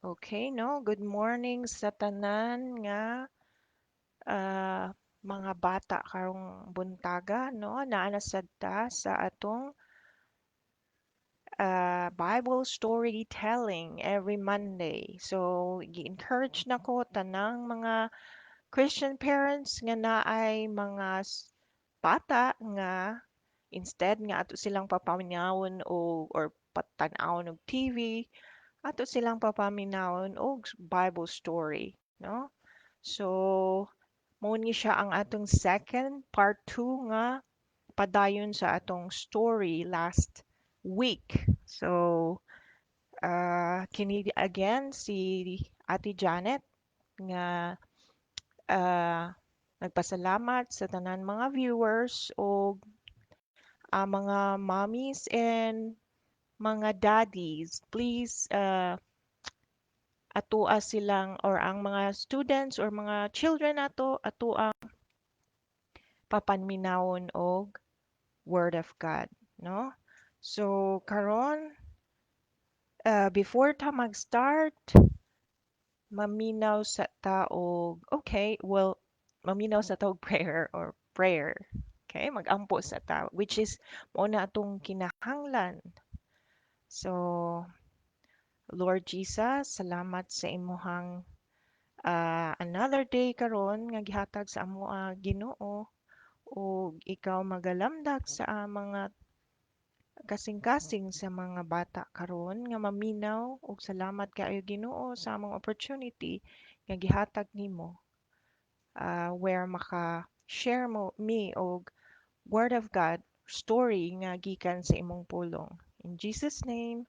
Okay, no? Good morning sa tanan nga ah, mga bata karong buntaga, no? Naa na sad ta sa atong Bible storytelling every Monday. So, gi-encourage nako tanang mga Christian parents nga naay mga bata nga instead nga ato silang papaminawon or patan-awon og TV, ato silang papaminawon og Bible story, no? So, mao ni siya ang atong second part 2 nga padayon sa atong story last week. So, kini again si Ate Janet nga ah, nagpasalamat sa tanan mga viewers o mga mommies and mga daddies. Please atoa silang or ang mga students or mga children ato ang papanminawon og Word of God, no? So karon before ta mag-start, maminaw sa taog, okay, well, maminaw sa taog prayer or prayer. Okay, mag-ampo sa ta, which is mo na atong kinahanglan. So, Lord Jesus, salamat sa imuhang another day karon nga gihatag sa amo Ginoo ug ikaw magalamdag sa mga kasing-kasing sa mga bata karon nga maminaw ug salamat kaayo Ginoo sa among opportunity nga gihatag nimo where maka-share me og Word of God story nga gikan sa imong pulong. In Jesus name,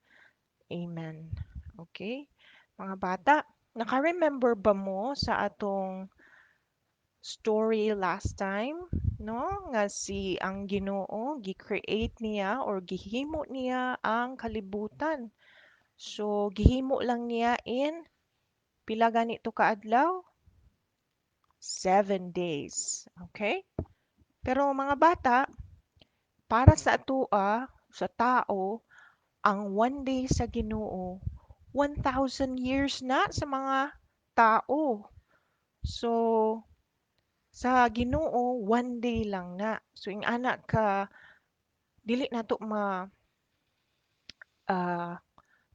Amen. Okay? Mga bata, naka-remember ba mo sa atong story last time, no? Nga si ang Ginoo gi-create niya or gihimo niya ang kalibutan. So gihimo lang niya in pila ganito ka adlaw? 7 days. Okay? Pero mga bata, para sa atoa, sa tao, ang 1 day sa Ginoo 1,000 years na sa mga tao. So sa Ginoo 1 day lang na. So ing ana ka dili nato ah,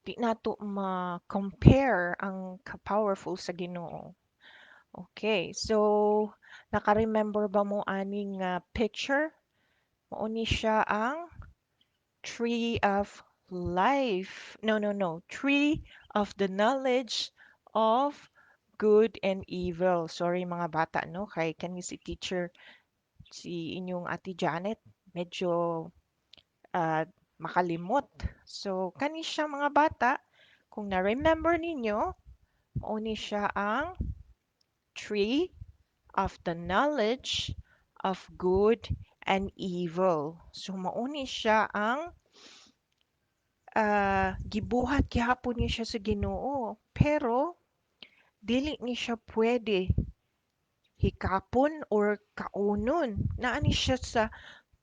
di nato ma-compare ang ka-powerful sa Ginoo. Okay, so naka-remember ba mo aning picture? Mao ni siya ang tree of life. No, no, no. Tree of the knowledge of good and evil. Sorry mga bata, no? Kay kani si teacher, si inyong Ate Janet, medyo ah, makalimot. So, kani siya mga bata, kung na-remember ninyo, mao ni siya ang tree of the knowledge of good and evil. So, mao ni siya ang gibuhat gihapon ni siya sa Ginoo. Pero, dili ni siya pwede hikapon or kaunon. Naa ni siya sa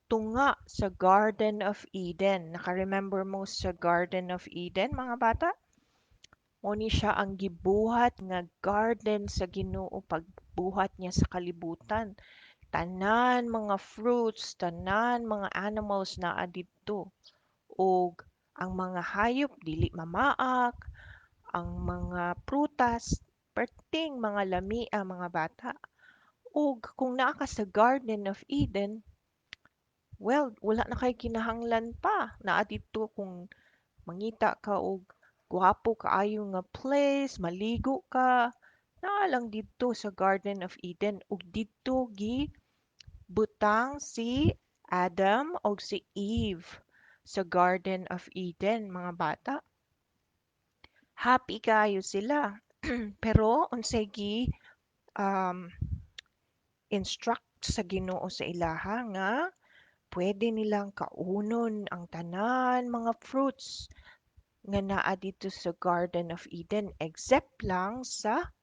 tunga sa Garden of Eden. Naka-remember mo sa Garden of Eden, mga bata? Mo ni siya ang gibuhat nga garden sa Ginoo pagbuhat niya sa kalibutan. Tanan mga fruits, tanan mga animals naa didto. Og ang mga hayop dili mamaak, ang mga prutas, perting mga lamia mga bata. Ug kung naa ka sa Garden of Eden, well, wala na kay kinahanglan pa. Naa didto kung mangita ka og gwapo kaayo nga place, maligo ka, naa lang didto sa Garden of Eden ug didto gi butang si Adam og si Eve sa Garden of Eden, mga bata. Happy kaayo sila. Pero unsay gi um, instruct sa Ginoo sa ilaha nga pwede nilang kaunon ang tanan mga fruits nga naa dito sa Garden of Eden except lang sa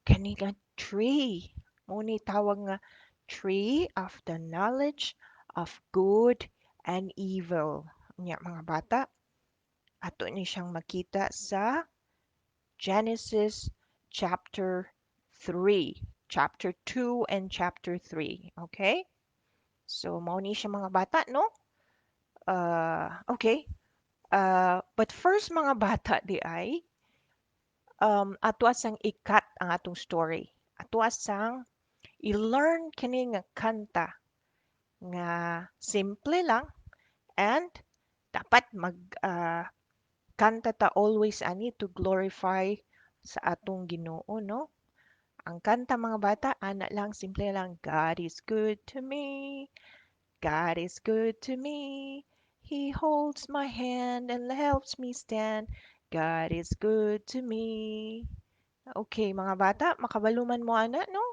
kani nga tree. Mao ni tawag nga tree of the knowledge of good and evil. Nya mga bata, ato ni siyang makita sa Genesis chapter 3, chapter 2 and chapter 3. Okay? So, mao ni siya mga bata, no? Okay. But first mga bata di ay, ato asang ikat ang atong story. Ato asang i-learn kini nga kanta nga simple lang and dapat mag kanta ta always ani to glorify sa atong Ginoo, no? Ang kanta mga bata ana lang simple lang, God is good to me. God is good to me. He holds my hand and helps me stand. God is good to me. Okay, mga bata, makabaluman mo ana, no?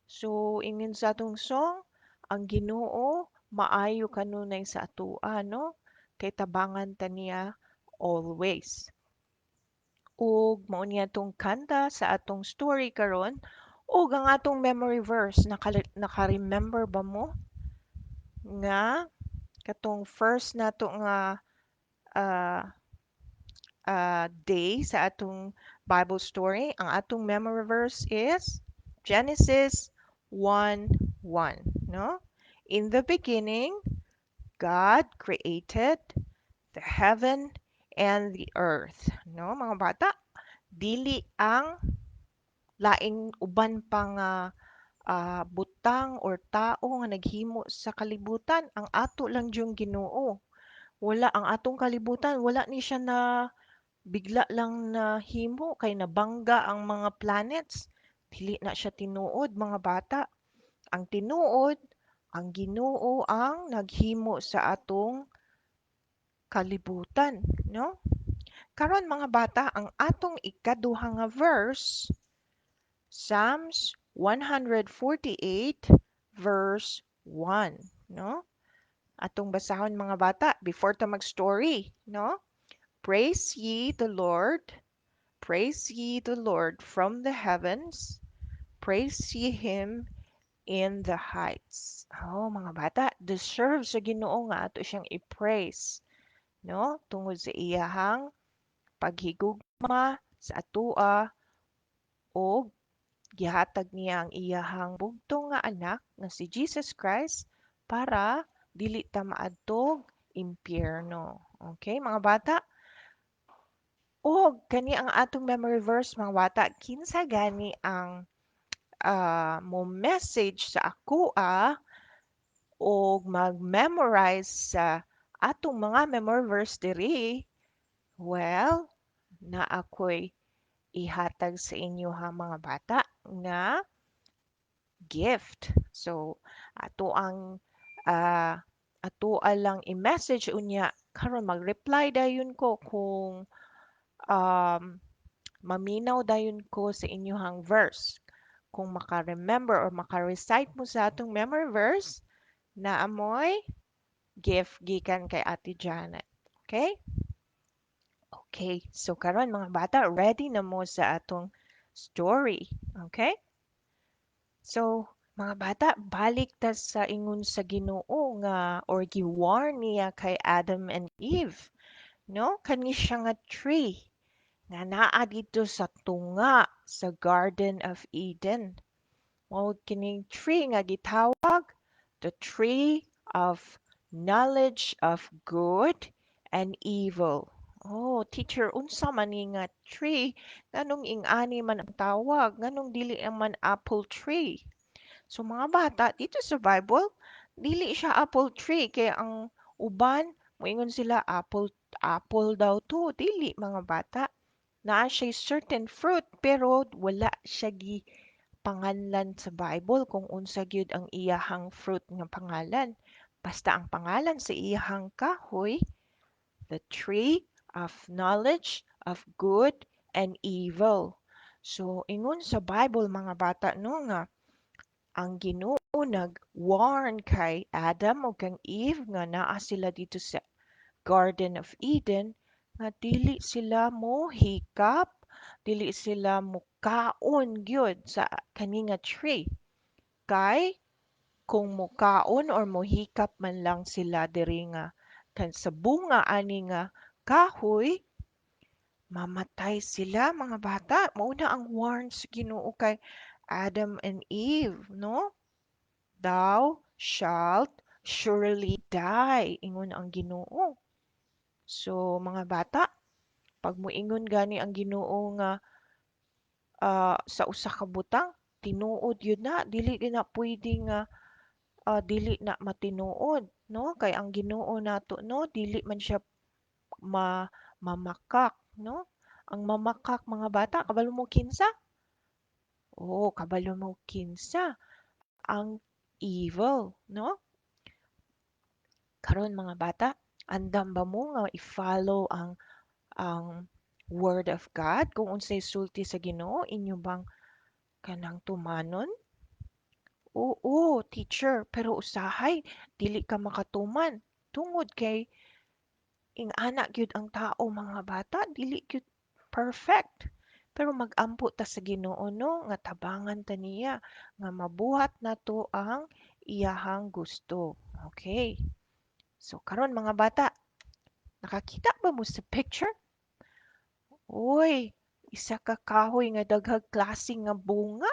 So, ingin sa atong song, ang Ginoo maayo kanunay sa atoa, no? Kay tabangan ta niya always. Ug mao niya tong kanta sa atong story karon ug ang atong memory verse naka-remember ba mo nga katong first nato nga ah, day sa atong Bible story, ang atong memory verse is Genesis 1:1, no? In the beginning, God created the heaven and the earth, no? Mga bata, dili ang laing uban pang butang or tao nga naghimo sa kalibutan, ang ato lang yung Ginoo. Wala ang atong kalibutan, wala ni siya na bigla lang na himo kay nabangga ang mga planets. Dili na siya tinuod mga bata. Ang tinuod, ang Ginoo ang naghimo sa atong kalibutan, no? Karon mga bata, ang atong ikaduha nga verse, Psalms 148 verse 1, no? Atong basahon mga bata before ta mag-story, no? Praise ye the Lord. Praise ye the Lord from the heavens. Praise ye him in the heights. Oh, mga bata, deserve sa Ginoo nga ato siyang i-praise, no? Tungod sa iyahang paghigugma sa atoa o gihatag niya ang iyahang bugtong nga anak nga si Jesus Christ para dili ta maadtog impyerno. Okay, mga bata? O kani ang atong memory verse mga bata, kinsa gani ang mo message sa ako o mag-memorize sa atong mga memory verse diri. Well, na ako'y ihatag sa inyo ha mga bata nga gift. So, ato ang ah, ato lang i-message unya karon mag-reply dayon ko kung um, maminaw dayon ko sa inyohang verse. Kung maka-remember or maka-recite mo sa atong memory verse na amoy gift gikan kay Ate Janet. Okay? Okay. So karon mga bata, ready na mo sa atong story. Okay? So, mga bata, balik ta sa ingon sa Ginoo nga or gi-warn niya kay Adam and Eve, no? Kani siya nga tree nga naa dito sa tunga sa Garden of Eden. Mao kining tree nga gitawag the tree of knowledge of good and evil. Oh, teacher, unsa man ni nga tree? Nganong ing-ani man ang tawag? Nganong dili man apple tree? So mga bata, dito sa Bible, dili siya apple tree kaya ang uban, moingon sila apple daw to. Dili mga bata. Naa siya certain fruit pero wala siya gi panganlan sa Bible kung unsa gyud ang iyahang fruit nga pangalan. Basta ang pangalan sa iyahang kahoy, the tree of knowledge of good and evil. So ingon sa Bible mga bata no nga ang Ginoo nag-warn kay Adam ug kang Eve nga naa sila dito sa Garden of Eden nga dili sila mohikap, dili sila mukaon gyud sa kani nga tree. Kay kung mukaon or mohikap man lang sila diri nga kan sa bunga ani nga kahoy, mamatay sila mga bata. Mauna ang warn sa Ginoo kay Adam and Eve, no? Thou shalt surely die, ingon ang Ginoo. So mga bata, pag moingon gani ang Ginoo nga sa usa ka butang, tinuod yun na, dili gyud na pwede nga dili na matinuod, no? Kay ang Ginoo nato, no, dili man siya ma mamakak, no? Ang mamakak mga bata, kabalo mo kinsa? Oo, kabalo mo kinsa? Ang evil, no? Karon mga bata, andam ba mo nga i-follow ang word of God kung unsay sulti sa Ginoo inyo bang kanang tumanon? Oo, teacher, pero usahay dili ka makatuman tungod kay ing-ana gyud ang tao mga bata, dili gyud perfect. Pero mag-ampo ta sa Ginoo no nga tabangan ta niya nga mabuhat nato ang iyahang gusto. Okay. So karon mga bata, nakakita ba mo sa picture? Uy, isa ka kahoy nga daghag klase nga bunga.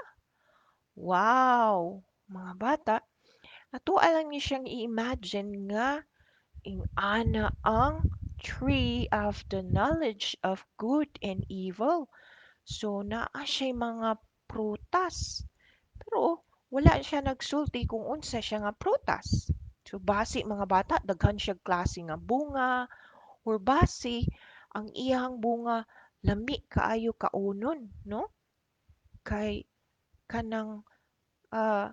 Wow! Mga bata, ato lang ni siyang i-imagine nga ing-ana ang tree of the knowledge of good and evil. So, naa siya mga prutas. Pero, wala siya nagsulti kung unsa siya nga prutas. So, basi mga bata, daghan siya klase nga bunga, or basi, ang iyang bunga, lami kaayo kaunon, no? Kay, kanang, ah,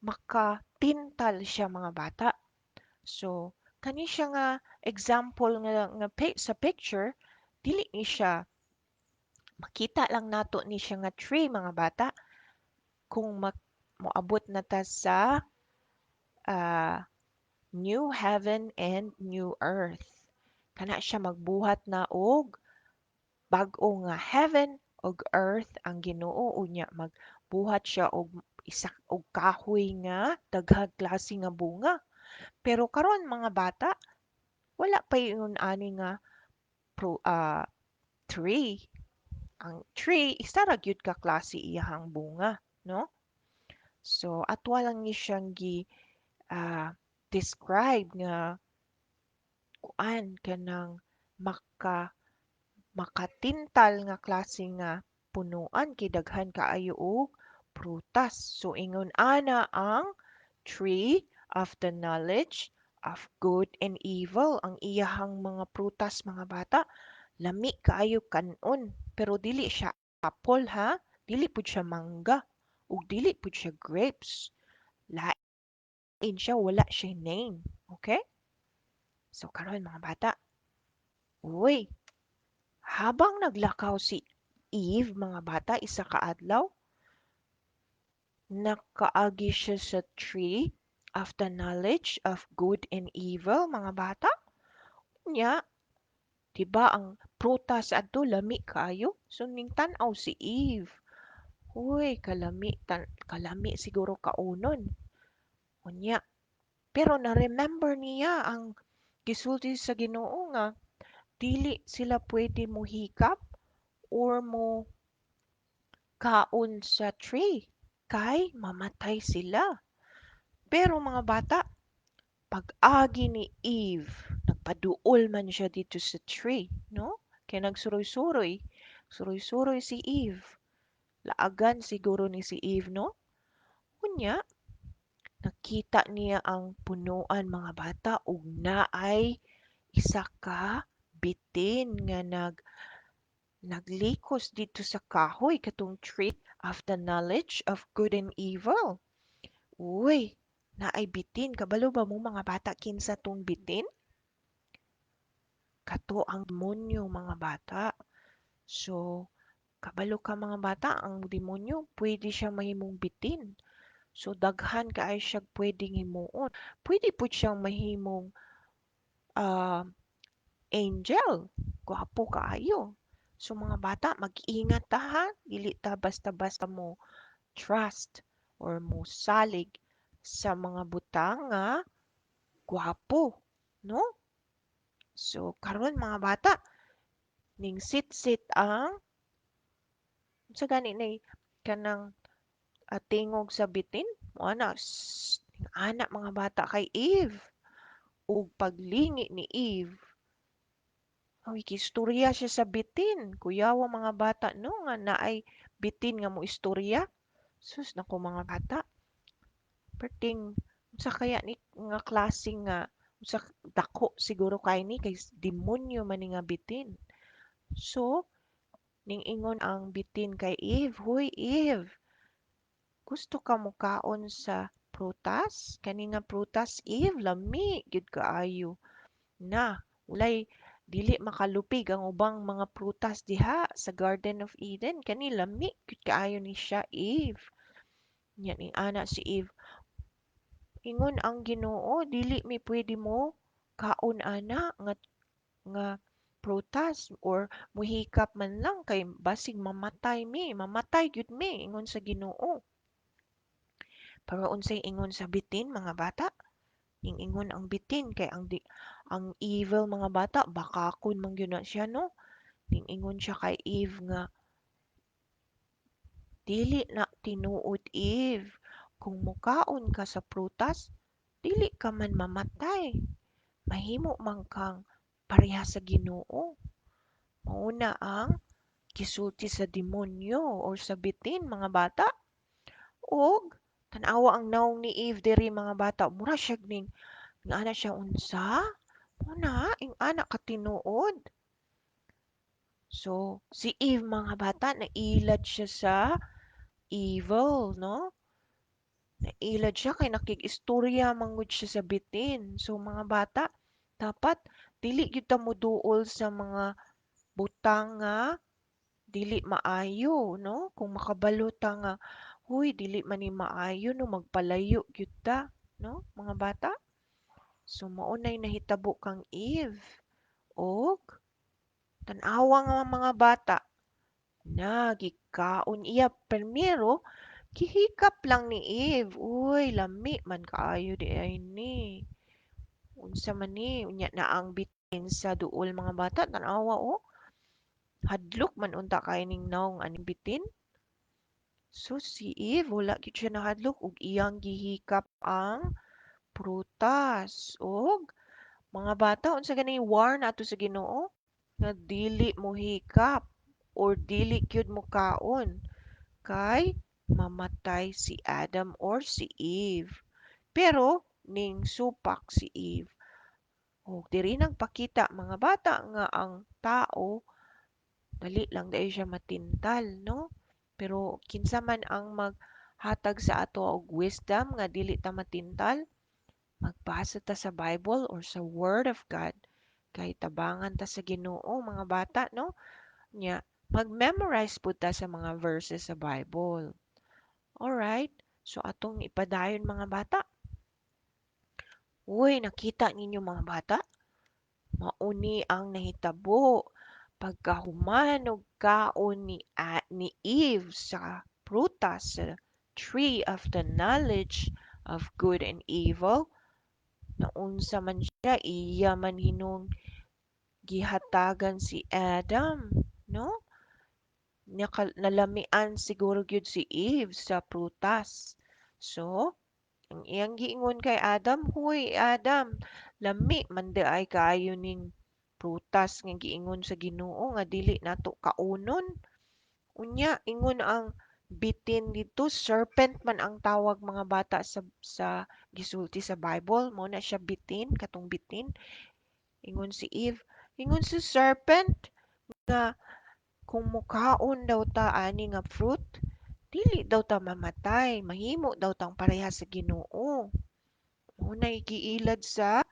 makatintal siya mga bata. So, kani siya nga example sa picture, dili ni siya makita lang nato ni siya nga tree mga bata kung moabot na ta sa ah, new heaven and new earth. Kana siya magbuhat na og bag-o nga heaven og earth ang Ginoo unya magbuhat siya og isa og kahoy nga daghang klase nga bunga. Pero karon mga bata, wala pa yun ani nga pro, tree. Ang tree, isa ra gyud ka klase iyahang bunga, no? So, atwa lang ni siyang ah, describe nga kuan kanang maka makatintal nga klase nga punuan kay daghan kaayo og prutas. So, ingon ana ang tree of the knowledge of good and evil. Ang iyahang mga prutas mga bata, lami kaayo kanon, pero dili siya apple ha, dili pud siya mangga, ug dili pud siya grapes. Lain siya, wala siya name. Okay? So karon mga bata, uy, habang naglakaw si Eve mga bata isa ka adlaw, nakaagi siya sa tree of the knowledge of good and evil mga bata. Nya, diba ang prutas adto lami kaayo? So ning tan-aw si Eve. Uy, kalami siguro kaunon. Unya, pero na-remember niya ang gisulti sa Ginoo nga dili sila pwede mohikap or mo kaon sa tree kay mamatay sila. Pero mga bata, pag-agi ni Eve, nagpaduol man siya dito sa tree, no? Kaya nagsuroy-suroy. Suroy-suroy si Eve. Laagan siguro ni si Eve, no? Unya, nakita niya ang punuan mga bata ug naay isa ka bitin nga naglikos dito sa kahoy katong tree of the knowledge of good and evil. Uy, naay bitin. Kabalo ba mo mga bata kinsa tong bitin? Kato ang demonyo mga bata. So, kabalo ka mga bata, ang demonyo pwede siya mahimong bitin. So, daghan kaay siya pwedeng himuon. Pwede po siyang mahimong ah, angel. Gwapo kaayo. So, mga bata, mag-ingat ta ha. Dili ta basta-basta mo trust or mo salig sa mga butang nga gwapo. No? So, karon mga bata, ning sit-sit ang sa gani na kanang tingog sa bitin mo ana ning ana mga bata kay Eve ug paglingi ni Eve uy kistorya siya sa bitin kuyawa mga bata no nga naay bitin nga mo istorya sus nako mga bata perting unsa kaya ni nga klase nga unsa dako siguro kay ni kay demonyo man ni nga bitin so ning ingon ang bitin kay Eve huy Eve gusto ka mokaon sa prutas kani nga prutas Eve lami gyud kaayo na walay dili makalupig ang ubang mga prutas diha sa Garden of Eden kani lami gyud kaayo ni siya Eve nya ning ana si Eve ingon ang Ginoo dili mi pwede mo kaon ana nga prutas or muhikap man lang kay basig mamatay gyud mi ingon sa Ginoo pero unsay ingon sa bitin mga bata ing ingon ang bitin kay ang evil mga bata bakakon man gyud na siya no ning ingon siya kay Eve nga dili na tinuod Eve kung mukaon ka sa prutas dili ka man mamatay mahimo man kang pareha sa Ginoo mao na ang gisulti sa demonyo or sa bitin mga bata og tan-awa ang nawong ni Eve diri mga bata mura siya ning nga ana siya unsa mo na ing ana ka tinuod so si Eve mga bata nailad siya sa evil no nailad siya kay nakig-istorya mangud siya sa bitin so mga bata dapat dili gyud ta moduol sa mga butang nga dili maayo no kung makabalo ta nga huy dili man ni maayo no magpalayo gyud ta no mga bata so mao nay nahitabo kang Eve og tan-awa nga mga bata na gikaon iya primero gihikap lang ni Eve uy lami man kaayo di ay ni unsa man ni unya na ang bitin sa duol mga bata tan-awa o hadlok man unta kay ning nawong aning bitin so si Eve wala gyud siya nahadlok ug iyang gihikap ang prutas ug mga bata unsa gani warn ato sa Ginoo nga dili mo hikap or dili gyud mo kaon kay mamatay si Adam or si Eve pero ning supak si Eve ug diri nagpakita mga bata nga ang tao dali lang dai siya matintal no pero kinsa man ang maghatag sa ato og wisdom nga dili ta matintal magbasa ta sa Bible or sa Word of God kay tabangan ta sa Ginoo mga bata no nya mag-memorize pud ta sa mga verses sa Bible alright so atong ipadayon mga bata uy nakita ninyo mga bata mauni ang nahitabo pagkahuman og kaon ni Eve sa prutas sa tree of the knowledge of good and evil naunsa man siya iya man hinung gihatagan si Adam no nalamian siguro gyud si Eve sa prutas so ang iyang giingon kay Adam huy Adam lami man ay kaayo ning prutas nga giingon sa Ginoo nga dili nato kaunon unya ingon ang bitin dito serpent man ang tawag mga bata sa gisulti sa Bible mo na siya bitin katong bitin ingon si Eve ingon si serpent nga kung mukaon daw ta ani nga fruit dili daw ta mamatay mahimo daw tang pareha sa Ginoo muna giilad sa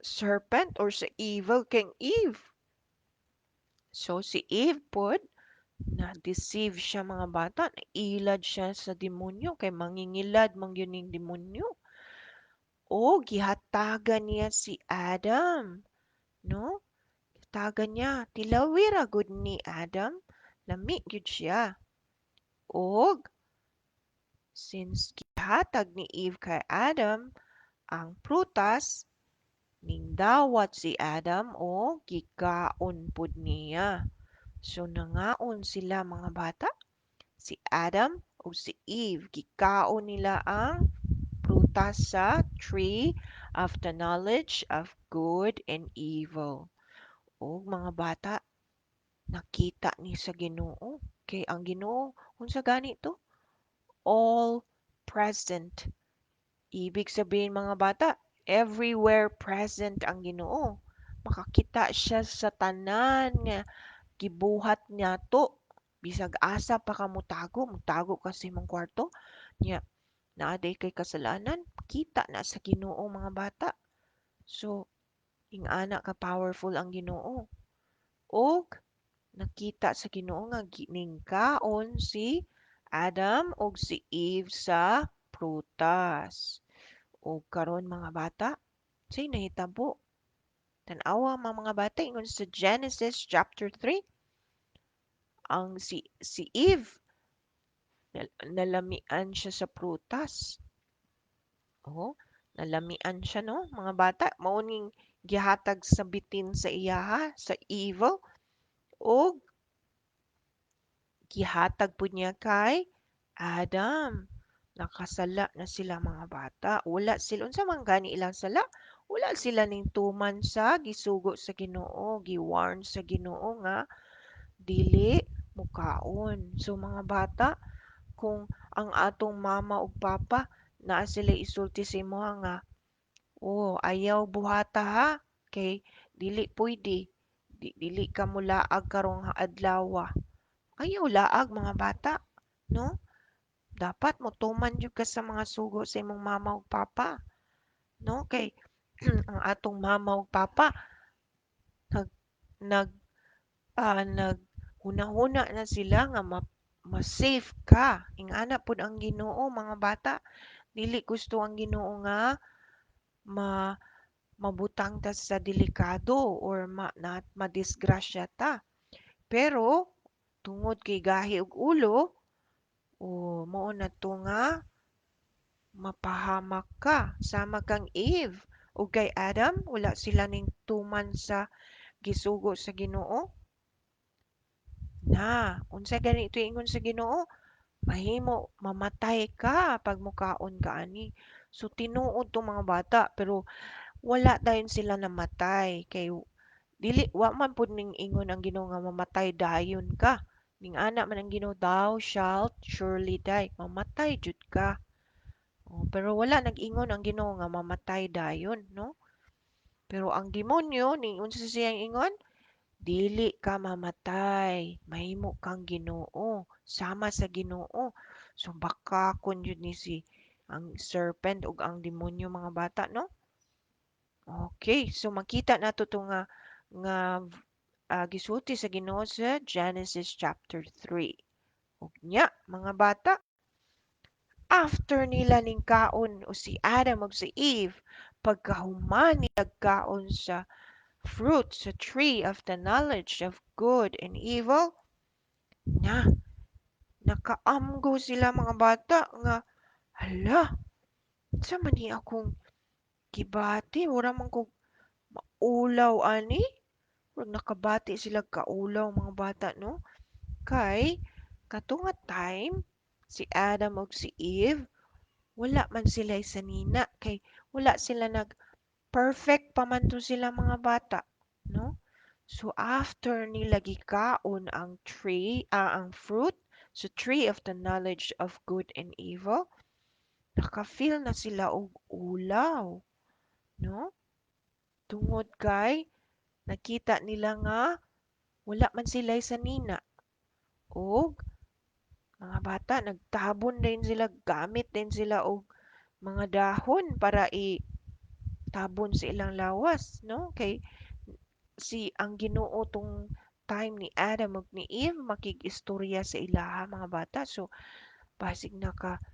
serpent or sa evil king Eve so si Eve pod na-deceive siya mga bata nailad siya sa demonyo kay mangingilad man gyud ning demonyo o gihatagan niya si Adam no gihatagan niya tilawi ra gud ni Adam lami gyud siya og since gihatag ni Eve kay Adam ang prutas Ning dawat si Adam o gikaon pud niya. So nangaon sila mga bata. Si Adam o si Eve gikaon nila ang prutas sa tree of the knowledge of good and evil. O mga bata, nakita ni sa Ginoo. Kay ang Ginoo, unsa gani to? All present. Ibig sabihin mga bata, everywhere present ang Ginoo. Makakita siya sa tanan nga gibuhat niya to. Bisag asa pa ka mutago, mutago ka sa imong kwarto. Nya, naaday kay kasalanan, kita na sa Ginoo mga bata. So, ingana ka powerful ang Ginoo. Og nakita sa Ginoo nga giningkaon si Adam ug si Eve sa prutas. O karon mga bata, say nahitabo. Tan-awa mga bata ingon sa Genesis chapter 3, ang si Eve nalamian siya sa prutas. Oh, nalamian siya no, mga bata, mao ning gihatag sa bitin sa iyaha sa evil o gihatag pud niya kay Adam. Nakasala na sila mga bata. Wala sila unsa man gani ilang sala? Wala sila ning tuman sa gisugo sa Ginoo, giwarn sa Ginoo nga dili mukaon. So mga bata, kung ang atong mama ug papa naa sila isulti sa imo nga, oh, ayaw buhata ha, kay dili pwede. Dili ka mo laag karong adlaw. Ayaw laag mga bata, no? Dapat motuman jud ka sa mga sugo sa imong mama ug papa, no? Kay ang atong mama ug papa nag nag naghunahuna na sila nga ma-safe ka. Ingana pud ang Ginoo mga bata. Dili gusto ang Ginoo nga ma mabutang ta sa delikado or madisgrasya ta. Pero tungod kay gahi ug ulo, o mao na to nga mapahamak ka sama kang Eve ug kay Adam wala sila ning tuman sa gisugo sa Ginoo. Na, unsa gani ito ingon sa Ginoo? Mahimo mamatay ka pag mukaon ka ani. So tinuod to mga bata pero wala dayon sila namatay kay dili wa man pud ning ingon ang Ginoo nga mamatay dayon ka. Ning ana man ang Ginoo, thou shalt surely die. Mamatay jud ka. Oh, pero wala nag-ingon ang Ginoo nga mamatay dayon, no? Pero ang demonyo ning unsa siyang ingon? Dili ka mamatay, mahimo kang Ginoo, sama sa Ginoo. So baka kun yun ni si ang serpent ug ang demonyo mga bata, no? Okay, so makita nato to nga gisulti sa Ginoo sa Genesis chapter 3. Ug nya mga bata, after nila ning kaon o si Adam ug si Eve, pagkahuman nila kaon sa fruit sa tree of the knowledge of good and evil, na nakaamgo sila mga bata nga, hala, sa man ni akong gibati, wala man ko maulaw ani. Pag nakabati sila kaulaw mga bata, no? Kay, katunga time, si Adam ug si Eve, wala man sila sa nina. Kay, wala sila perfect pa man to sila mga bata, no? So after nila gikaon ang ang fruit, so tree of the knowledge of good and evil, naka-feel na sila og ulaw, no? Tungod kay nakita nila nga wala man sila sa nina. Og mga bata nagtabon din sila, gamit din sila og mga dahon para itabon sa ilang lawas, no? Kay si ang Ginoo tong time ni Adam ug ni Eve makig-istorya sa ilaha mga bata. So basig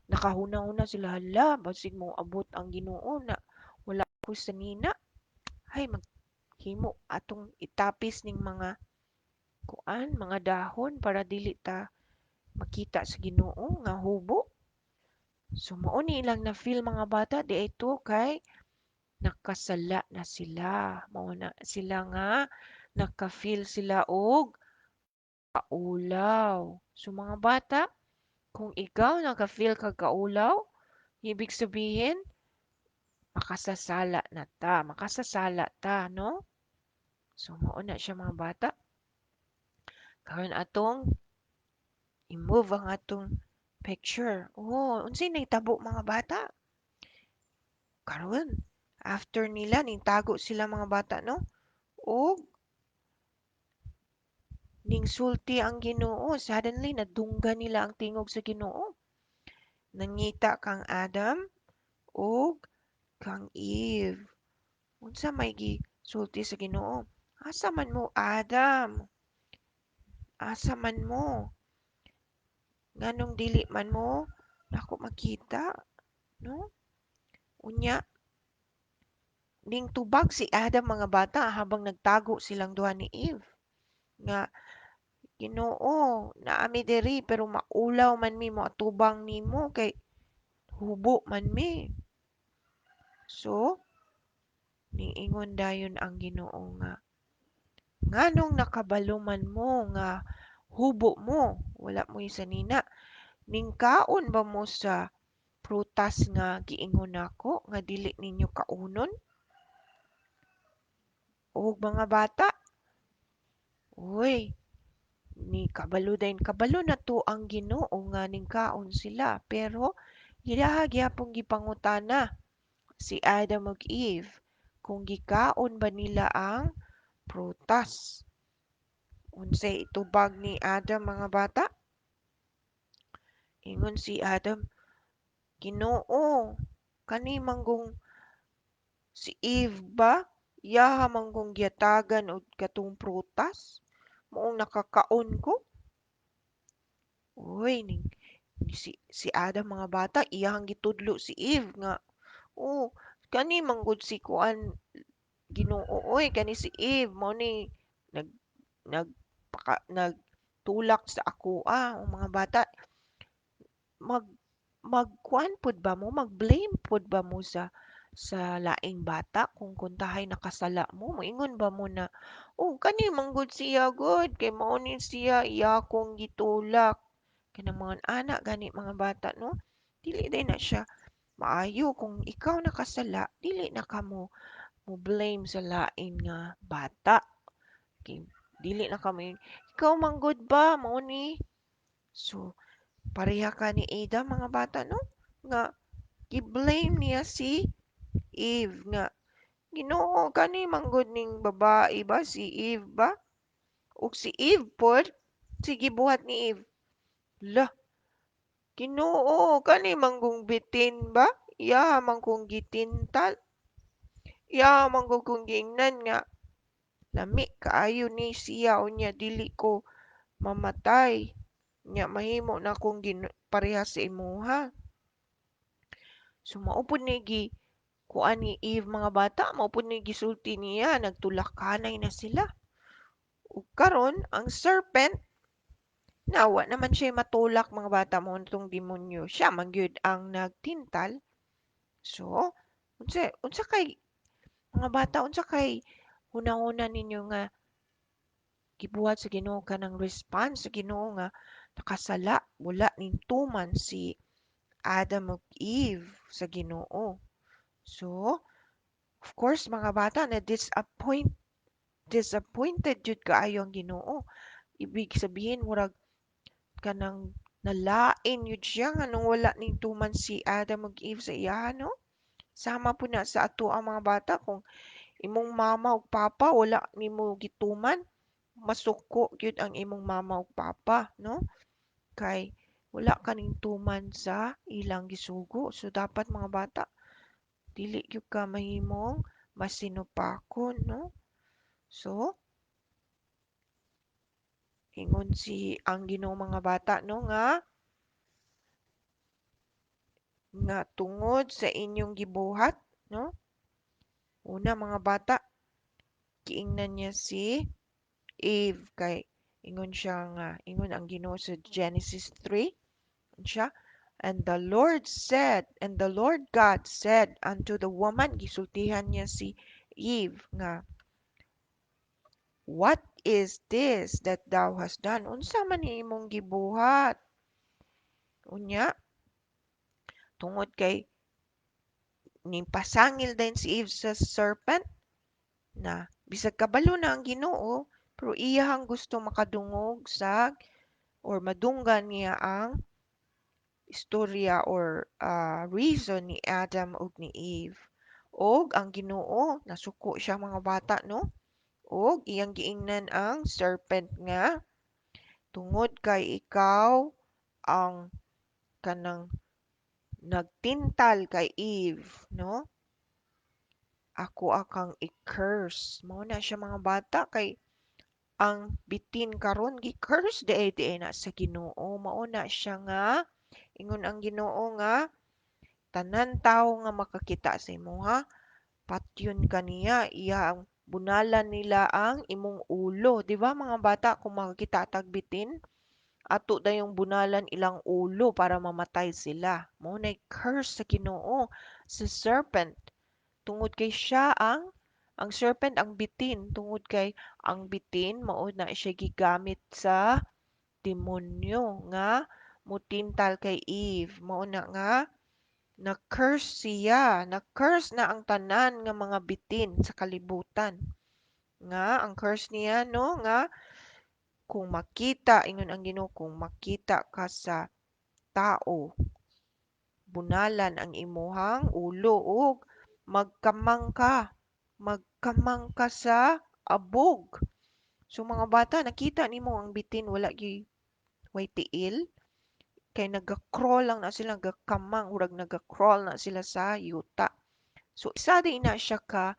nakahuna-huna sila, hala basig mo abot ang Ginoo na wala ko sa nina. Hay maghimo atong itapis ning mga kuan, mga dahon para dili ta makita sa Ginoo nga hubo. So mao ni ilang na feel mga bata di ay to kay nakasala na sila. Mao na sila nga naka-feel sila og kaulaw. So mga bata, kung ikaw naka-feel kag kaulaw, ibig sabihin makasasala ta, no? So mao na siya mga bata. Karon atong i-move ang atong picture. Oh, unsay nahitabo mga bata? Karon after nila ning tago sila mga bata, no? Og ning sulti ang Ginoo, suddenly nadunggan nila ang tingog sa Ginoo. Nangita kang Adam ug kang Eve. Unsa may gisulti sa Ginoo? Asa man mo Adam? Asa man mo? Nganong dili man mo nako makita, no? Unya ning tubag si Adam mga bata habang nagtago silang duha ni Eve nga Ginoo, naami diri pero maulaw man mi atubang nimo kay hubo man mi. So, niingon dayon ang Ginoo nga, nganong nakabaluman mo nga hubo mo, wala mo sanina. Ning kaon ba mo sa prutas nga giingon nako nga dili ninyo kaunon? Og mga bata, uy, ni kabalo na to ang Ginoo nga ning kaon sila pero ilaha gyapon gipangutana si Adam ug Eve kung gikaon ba nila ang prutas. Unsay itubag ni Adam mga bata? Ingon si Adam, Ginoo, kani manggong si Eve ba? Iyaha manggong giyatagan og katong prutas? Moong nakakaon ko? Uy, si Adam mga bata, iyahang gitudlo si Eve nga, oh, kani manggod si kuan Ginoo, oy, kani si Eve, mo ni nag nagtulak sa ako o mga bata mag magkuan pud ba mo mag-blame pud ba mo sa laing bata kung kuntahay nakasala mo moingon ba mo na oh kani manggod siya god kay mao ni siya iya kong gitulak kanang mga anak gani mga bata no dili day na siya maayo kung ikaw nakasala dili na kamo mo blame sa lain nga bata kay dili na kami ikaw manggod ba mao ni so pareha ka ni Ada mga bata no nga gi-blame niya si Eve nga Ginoo kani manggod ning babae ba si Eve ba ug si Eve pod sige buhat ni Eve lah Ginoo kani manggong bitin ba iya man kong gitintal iya man kong giingnan nga lami kaayo ni siya unya dili ko mamatay nya mahimo na akong pareha sa imuha so mao pud ni kuan ni Eve mga bata mao pud ni gisulti niya nagtulak-kanay na sila ug karon ang serpent nawa naman siya matulak mga bata mo tong demonyo siya man gyud ang nagtintal so unsa kay mga bata unsa kay hunahuna ninyo nga gibuhat sa Ginoo kanang response sa Ginoo nga nakasala wala ning tuman si Adam ug Eve sa Ginoo so of course mga bata na disappointed jud kaayo ang Ginoo. Ibig sabihin murag kanang nalain yun siya nga nung wala ning tuman si Adam ug Eve sa iya no? Sama po na sa ato ang mga bata kung imong mama ug papa wala nimo gituman, masuko gyud ang imong mama ug papa no? Kay wala ka ning tuman sa ilang gisugo. So dapat mga bata dili gyud ka mahimong masinupakon no? So ingon si ang Ginoo mga bata no nga tungod sa inyong gibuhat no una mga bata giingnan niya si Eve kay ingon siya nga ingon ang Ginoo sa Genesis 3 siya And the Lord God said unto the woman, gisultihan niya si Eve nga, what is this that thou hast done? Unsa man ni imong gibuhat? Unya, tungod kay nimpasangil din si Eve sa serpent na bisag kabalo na ang Ginoo, pero iyahang gusto makadungog sa or madunggan niya ang istorya or reason ni Adam ug ni Eve. Og ang Ginoo nasuko siya mga bata no? Og iyang giingnan ang serpent nga tungod kay ikaw ang kanang nagtintal kay Eve, no? Ako akang i-curse. Mao na siya mga bata kay ang bitin karon gi-curse di na sa Ginoo. Mao na siya nga ingon ang Ginoo nga tanan tawo nga makakita sa imuha patyon kaniya iya ang bunalan nila ang imong ulo, di ba mga bata kung makakita tag bitin ato dayong bunalan ilang ulo para mamatay sila. Mao nay curse sa Ginoo sa serpent tungod kay siya ang serpent ang bitin tungod kay ang bitin mao na siya gigamit sa demonyo nga mutintal kay Eve. Mao na nga na-curse siya, na-curse na ang tanan nga mga bitin sa kalibutan. Nga ang curse niya no nga kung makita ingon ang Ginoo kung makita ka sa tao bunalan ang imuhang ulo ug magkamang ka. Magkamang ka sa abog. So mga bata, nakita nimo ang bitin wala gi way tiil kay naga-crawl lang na sila, nagakamang urag naga-crawl na sila sa yuta. So isa din na siya ka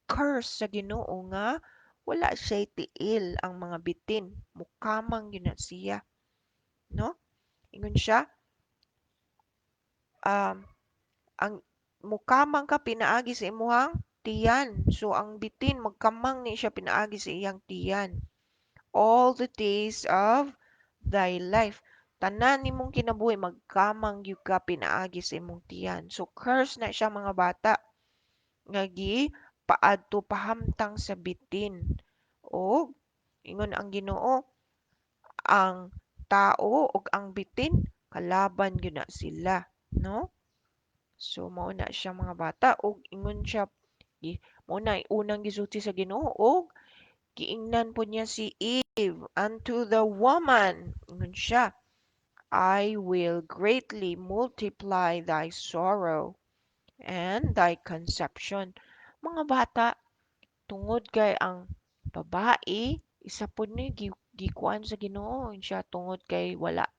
curse sa Ginoo nga wala siya tiil ang mga bitin. Mukamang yun na siya, no? Ingon siya, um, ang mukamang ka pinaagi sa imuhang tiyan. So ang bitin magkamang ni siya pinaagi sa iyang tiyan. All the days of thy life. Tanan nimong kinabuhi magkamang gyud ka pinaagi sa imong tiyan. So curse na siya mga bata nga gi paadto pahamtang sa bitin. O ingon ang Ginoo ang tao ug ang bitin kalaban gyud na sila, no? So mao na siya mga bata ug ingon siya mao na unang gisulti sa Ginoo ug giingnan po niya si Eve unto the woman. Ingon siya, I will greatly multiply thy sorrow and thy conception. Mga bata, tungod kay ang babae, isa po ni gikuan sa Ginoo siya tungod kay wala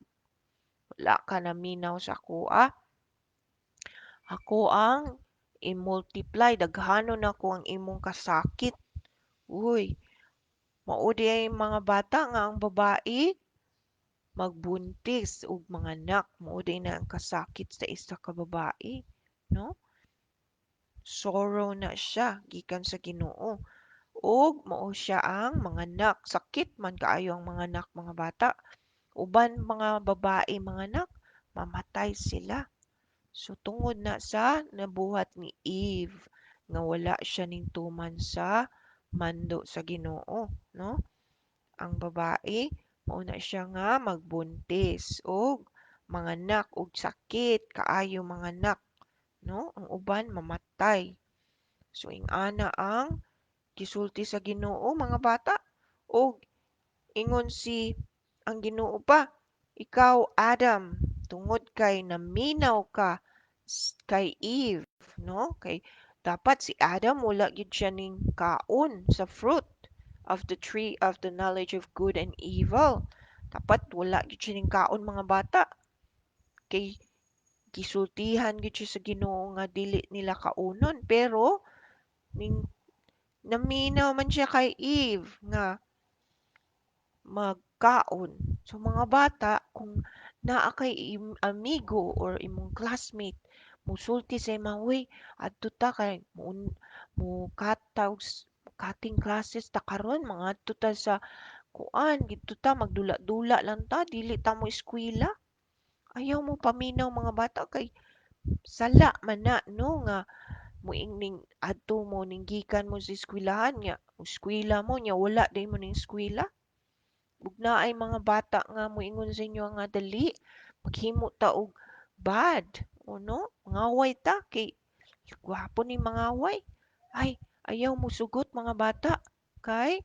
ka na minaw sa kuha. Ako ang i-multiply, daghanon ako ang imong kasakit. Uy, mao ay mga bata nga ang babae magbuntis og mga anak. Mao na ang kasakit sa isa ka babae, no? Sorrow na siya gikan sa Ginoo. Og mao siya ang mga anak. Sakit man kaayo ang mga anak mga bata. Uban mga babae mga anak, mamatay sila. So tungod na sa nabuhat ni Eve nga wala siya ning tuman sa mando sa Ginoo, no? Ang babae mao na siya nga magbuntis og mga anak og sakit kaayo mga anak, no? Ang uban mamatay. So ing-ana ang gisulti sa Ginoo mga bata og ingon si ang Ginoo pa, ikaw Adam, tungod kay naminaw ka kay Eve, no? Kay dapat si Adam wala gid siya ning kaon sa fruit of the tree of the knowledge of good and evil. Dapat wala gid siya ning kaon mga bata. Kay gisultihan gid siya sa Ginoo nga dili nila kaunon pero ning naminaw man siya kay Eve nga magkaon. So mga bata, kung naa kay amigo or imong classmate, musulti sa ima, "Uy, adto ta kay mo cutting classes ta karon mga adto ta sa kuan, dito ta magdula-dula lang ta, dili ta mo eskwela." Ayaw mo paminaw mga bata kay sala man na no nga moing ning adto mo ning gikan mo sa eskwelahan nya. Eskwela mo nya wala day mo ning eskwela. Ug naay mga bata nga moingon sa inyo nga dali maghimo ta og bad. O no? Mangaway ta kay gwapo ni mangaway. Ay, ayaw mo sugot mga bata kay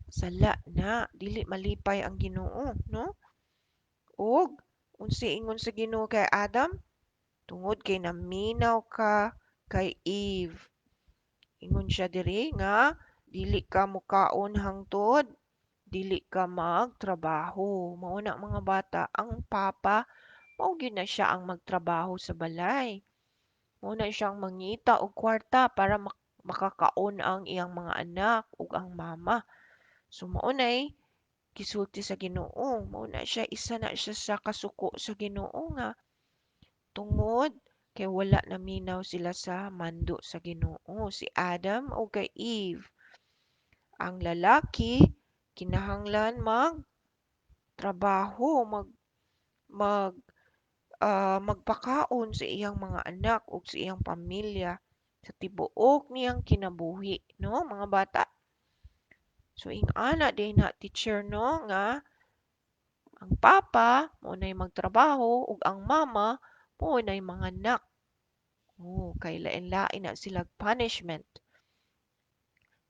sala na dili malipay ang Ginoo, no? Og unsa ingon sa Ginoo kay Adam? Tungod kay naminaw ka kay Eve. Ingon siya diri nga dili ka mukaon hangtod dili ka magtrabaho. Mao na mga bata, ang papa mao gyud na siya ang magtrabaho sa balay. Mao na siyang mangita og kwarta para makakaon ang iyang mga anak ug ang mama. So mao nay gisulti sa Ginoo. Mao na siya isa na siya sa kasuko sa Ginoo nga tungod kay wala naminaw sila sa mando sa Ginoo, si Adam o kay Eve. Ang lalaki kinahanglan magtrabaho, mag magpakaon sa iyang mga anak ug sa iyang pamilya sa tibuok niyang kinabuhi, no, mga bata. So ing-ana din na teacher no nga ang papa mo nay magtrabaho ug ang mama mo nay mga anak. Oh, kay lain-lain na sila punishment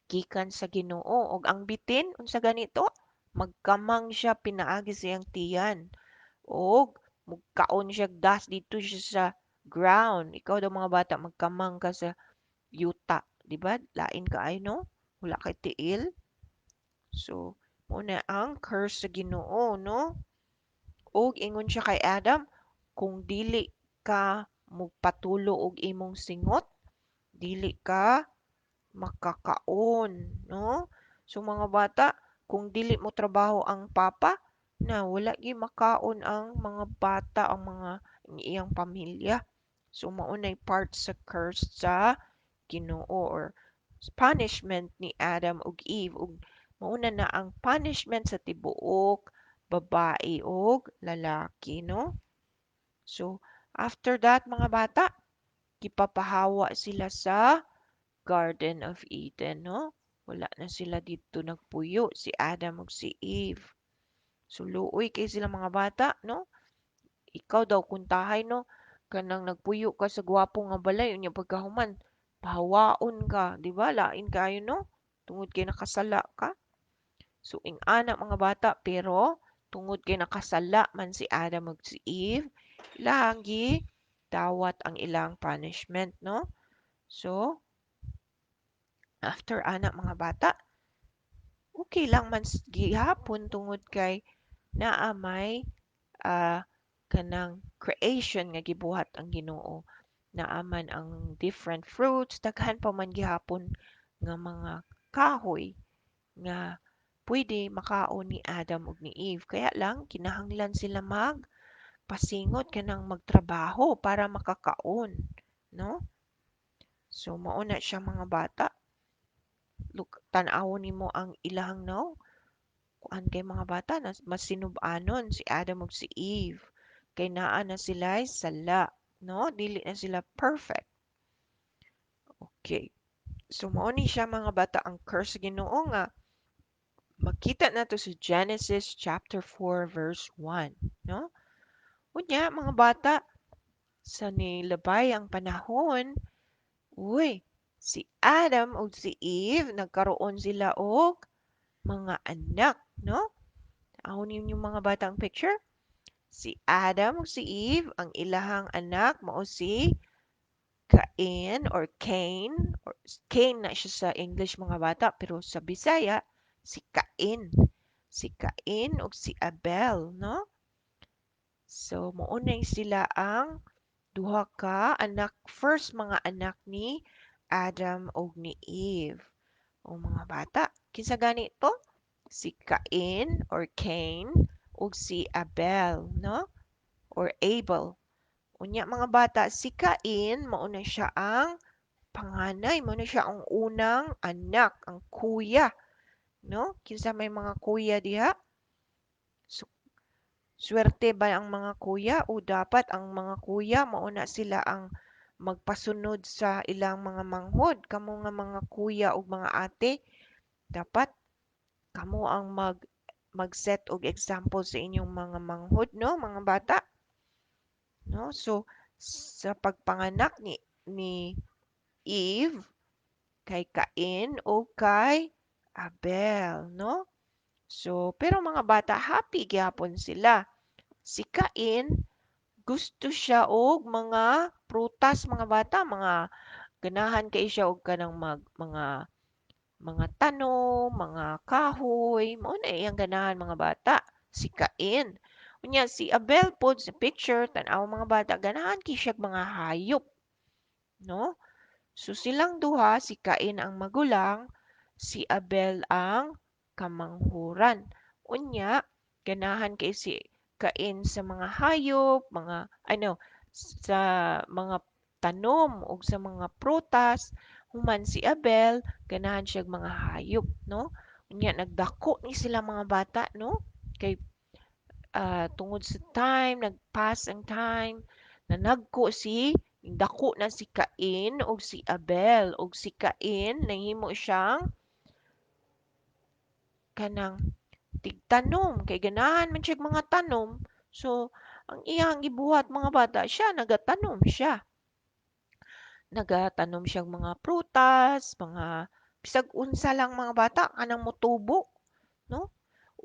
gikan sa Ginoo ug ang bitin unsa ganito magkamang siya pinaagi sa iyang tiyan og mugkaon siya dust dito siya sa ground. Ikaw daw mga bata magkamang ka sa yuta, di ba? Lain ka ay no? Wala kay tiil. So, muna ang curse sa Ginoo, no? Og ingon siya kay Adam, kung dili ka mugpatulo og imong singot, dili ka makakaon, no? So mga bata, kung dili mo trabaho ang papa, na wala gi makaon ang mga bata, ang mga iyang pamilya. So maunay part sa curse sa Ginoo or punishment ni Adam ug Eve ug mauna na ang punishment sa tibuok babae ug lalaki, no? So after that mga bata, gipapahawa sila sa Garden of Eden, no? Wala na sila dito nagpuyo, si Adam ug si Eve. So luoy kay sila mga bata, no? Ikaw daw kuntahay, no? Kanang nagpuyo ka sa gwapo nga balay, unya pagkahuman, pahawaon ka, di ba? Lain kayo, no? Tungod kay nakasala ka. So ing-ana mga bata, pero tungod kay nakasala man si Adam ug si Eve, lagi dawat ang ilang punishment, no? So, after ana mga bata, okay lang man gihapon tungod kay naa may kanang creation nga gibuhat ang Ginoo. Naa man ang different fruits, daghan pa man gihapon nga mga kahoy nga pwede makaon ni Adam ug ni Eve. Kaya lang kinahanglan sila magpasingot kanang magtrabaho para makakaon, no? So mao na siya mga bata. Look, tan-awon nimo ang ilang no kuan kay mga bata na mas sinub-anon si Adam ug si Eve kay naa na sila sala, no? Dili na sila perfect. Okay. So mao ni siya mga bata ang curse sa Ginoo nga makita nato sa Genesis chapter 4 verse 1, no? Unya mga bata sa nilabay ang panahon, uy, si Adam ug si Eve nagkaroon sila og mga anak, no? Ahon ninyo mga batang picture. Si Adam ug si Eve, ang ilahang anak mao si Cain na siya sa English mga bata pero sa Bisaya si Cain. Si Cain ug si Abel, no? So maunay sila ang duha ka anak, first mga anak ni Adam ug ni Eve. O mga bata, kinsa gani to? Si Cain or Cain ug si Abel, no? Or Abel. Unya mga bata, si Cain mao na siya ang panganay, mao na siya ang unang anak, ang kuya, no? Kinsa may mga kuya diha? So, Swerte ba ang mga kuya o dapat ang mga kuya mauna sila ang magpasunod sa ilang mga manghod? Kamo nga mga kuya o mga ate, dapat kamo ang mag-set og example sa inyong mga manghod, no, mga bata, no? So sa pagpanganak ni Eve kay Cain o kay Abel, no? So pero mga bata happy gyapon sila. Si Cain gusto siya og mga prutas mga bata, mga ganahan kay siya og kanang mga tanom, mga kahoy, mao na iyang ganahan mga bata. Si Cain. Unya si Abel pod sa picture tan-aw mga bata ganahan kay siya mga hayop, no? So silang duha, si Cain ang magulang, si Abel ang kamanghuran. Unya, ganahan kay si Cain sa mga hayop, mga ano, sa mga tanom o sa mga prutas, human si Abel, ganahan siya mga hayop, no? Unya, nagdako ni sila mga bata, no? Kay tungod sa time, nag-pass ang time, nanagko dako na si Cain og si Abel og si Cain nahimo siyang kanang tigtanom kay ganahan man siya mga tanom. So ang iyang gibuhat mga bata siya nagatanom siya. Nagatanom siyang mga prutas, mga bisag unsa lang mga bata kanang motubo, no?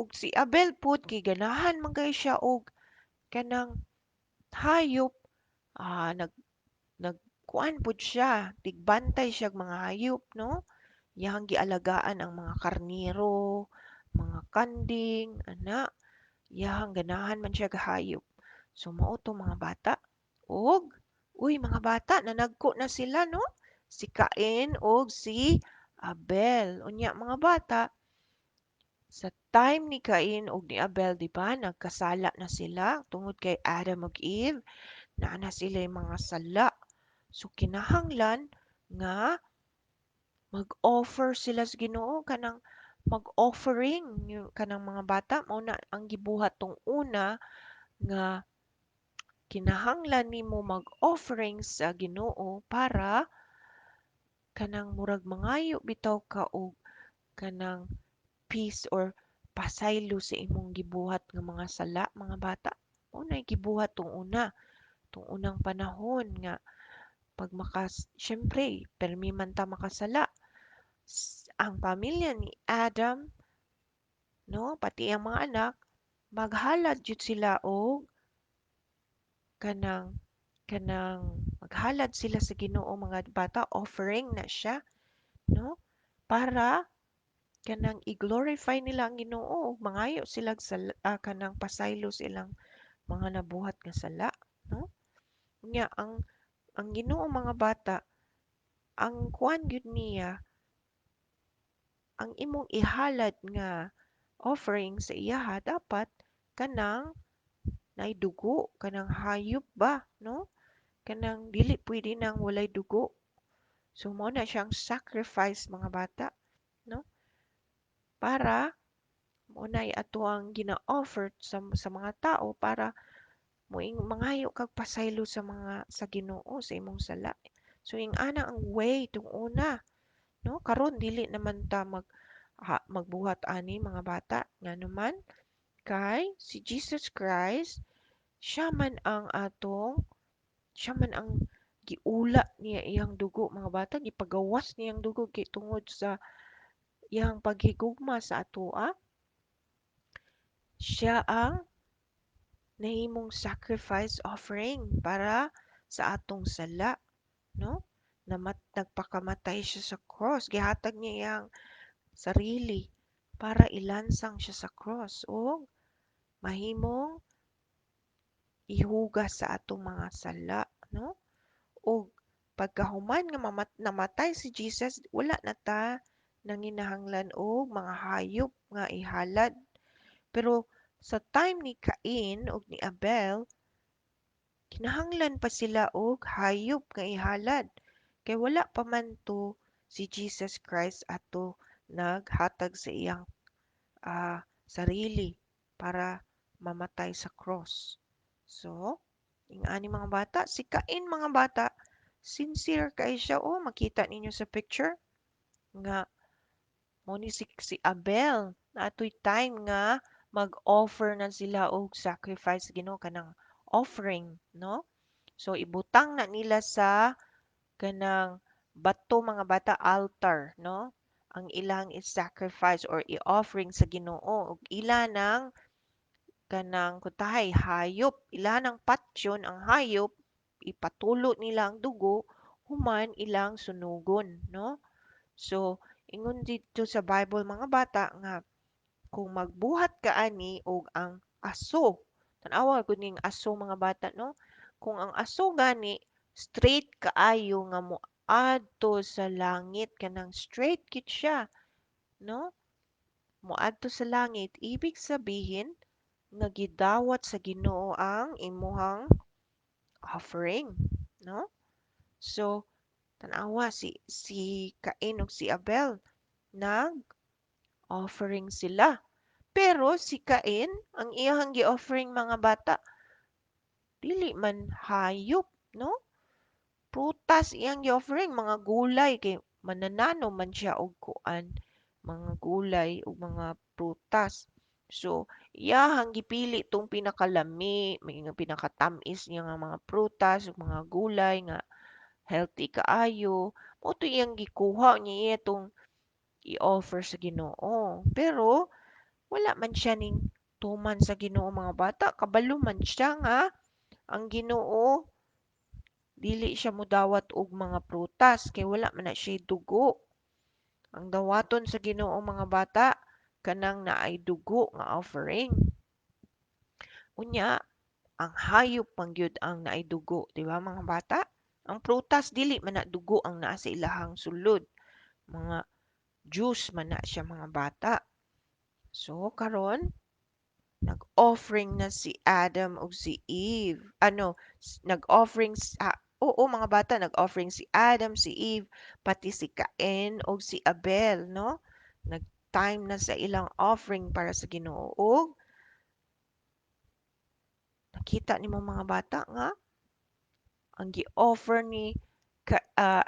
Ug si Abel pud kay ganahan man kay siya og kanang hayop, nag nagkuan pud siya, tigbantay siya og mga hayop, no? Iyang gialagaan ang mga karnero, mga kanding, ana. Iyang ganahan man siya hayop. So mao to mga bata. Og uy mga bata nanagko na sila no. Si Cain og si Abel. Unya mga bata, sa time ni Cain og ni Abel, di ba, nagkasala na sila tungod kay Adam ug Eve, naa na sila mga sala. So kinahanglan nga mag-offer sila sa Ginoo kanang mag-offering yung kanang mga bata mao na ang gibuhat tong una nga kinahanglan nimo mag-offering sa Ginoo para kanang murag mangayo bitaw ka og kanang peace or pasaylo sa imong gibuhat nga mga sala mga bata. Mao na gibuhat tong unang panahon nga pag syempre permi man ta makasala ang pamilya ni Adam, no, pati ang mga anak, maghalad jud sila og kanang kanang maghalad sila sa Ginoo mga bata, offering na siya, no? Para kanang i-glorify nila ang Ginoo ug mangayo sila sa kanang pasaylo silang mga nabuhat nga sala, no? Nya ang Ginoo mga bata, ang kuan gyud niya, ang imong ihalad nga offering sa iyaha dapat kanang nay dugo, kanang hayop ba, no? Kanang dili pwede nang walay dugo. So mo na siyang sacrifice mga bata, no? Para mo na ato ang gina-offer sa mga tao para moing mangayo kag pasaylo sa mga sa Ginoo sa imong sala. So ing ana ang way tung una, no? Karon dili naman ta magbuhat ani mga bata nganuman kay si Jesus Christ siya man ang siya man ang giula niya iyang dugo mga bata, gipagawas niyang dugo kay tungod sa iyang paghigugma sa atoa. Siya ang nahimong sacrifice offering para sa atong sala, no? Nagpakamatay siya sa cross. Gihatag niya iyang sarili para ilansang siya sa cross o mahimong ihugas sa atong mga sala, no? O pagkahuman nga namatay si Jesus, wala na ta nanginahanglan og mga hayop nga ihalad. Pero sa time ni Cain ug ni Abel, kinahanglan pa sila og hayop nga ihalad. Kay wala pa man to si Jesus Christ ato naghatag sa iyang sarili para mamatay sa cross. So, ingani mga bata, si Cain mga bata, sincere kay siya. Oh, makita ninyo sa picture nga mo ni si Abel na atoy time nga mag-offer na sila og sacrifice sa Ginoo kanang offering, no? So ibutang na nila sa kanang bato mga bata altar, no? Ang ilang i-sacrifice or i-offering sa Ginoo ug ila ng kanang kutahay hayop, ila ng patyon ang hayop ipatulo nila ang dugo human ilang sunugon, no? So ingon dito sa Bible mga bata nga kung magbuhat ka ani og ang aso, tan-awa gud ning aso mga bata, no? Kung ang aso gani straight kaayo nga moadto sa langit kanang straight gid siya, no? Moadto sa langit ibig sabihin nga gidawat sa Ginoo ang imuhang offering, no? So tan-awa si Cain ug si Abel nag-offering sila. Pero si Cain, ang iyang gi-offering mga bata, dili man hayop, no? Prutas iyang gi-offering, mga gulay kay mananano man siya og kuan, mga gulay ug mga prutas. So, iyahang gipili tong pinakalami, may nga pinakatamis niya nga mga prutas ug mga gulay nga healthy kaayo. Mao to iyang gikuha niya itong i-offer sa Ginoo. Pero wala man siya ning tuman sa Ginoo mga bata. Kabalo man siya nga ang Ginoo dili siya modawat og mga prutas kay wala man na siya dugo. Ang dawaton sa Ginoo mga bata kanang naay dugo nga offering. Unya, ang hayop man gyud ang naay dugo, di ba mga bata? Ang prutas dili man na dugo ang naa sa ilahang sulod. Mga juice man na siya mga bata. So karon nag-offering na si Adam ug si Eve. Nag-offering oo mga bata, nag-offering si Adam, si Eve, pati si Cain ug si Abel, no? Nag-time na sa ilang offering para sa Ginoo. Ug nakita nimo mga bata nga ang gi-offer ni